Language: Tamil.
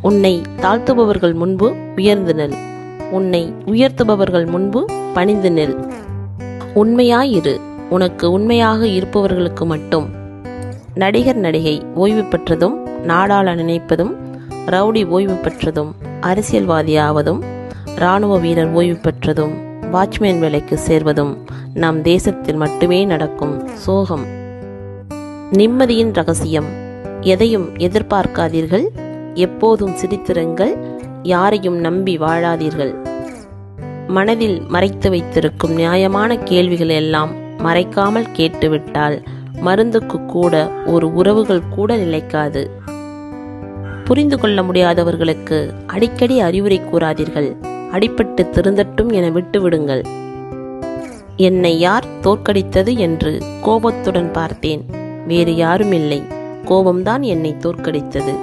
உன்னை தாழ்த்துபவர்கள் முன்பு உயர்ந்து நில், உன்னை உயர்த்துபவர்கள் முன்பு பணிந்து நில். உண்மையாயிரு, உனக்கு உண்மையாக இருப்பவர்களுக்கு மட்டும். நடிகர் நடிகை ஓய்வு பெற்றதும், நாடாள நினைப்பதும், ரவுடி ஓய்வு பெற்றதும், அரசியல்வாதியாவதும், இராணுவ வீரர் ஓய்வு பெற்றதும், வாட்ச்மேன் வேலைக்கு சேர்வதும் நம் தேசத்தில் மட்டுமே நடக்கும் சோகம். நிம்மதியின் ரகசியம்: எதையும் எதிர்பார்க்காதீர்கள், எப்போதும் சிரித்திருங்கள், யாரையும் நம்பி வாழாதீர்கள். மனதில் மறைத்து வைத்திருக்கும் நியாயமான கேள்விகள் எல்லாம் மறைக்காமல் கேட்டுவிட்டால் மருந்துக்கு கூட ஒரு உறவுகள் கூட நிலைக்காது. புரிந்து கொள்ள முடியாதவர்களுக்கு அடிக்கடி அறிவுரை கூறாதீர்கள், அடிபட்டு திருந்தட்டும் என விட்டுவிடுங்கள். என்னை யார் தோற்கடித்தது என்று கோபத்துடன் பார்த்தேன். வேறு யாரும் இல்லை, கோபம்தான் என்னை தோற்கடித்தது.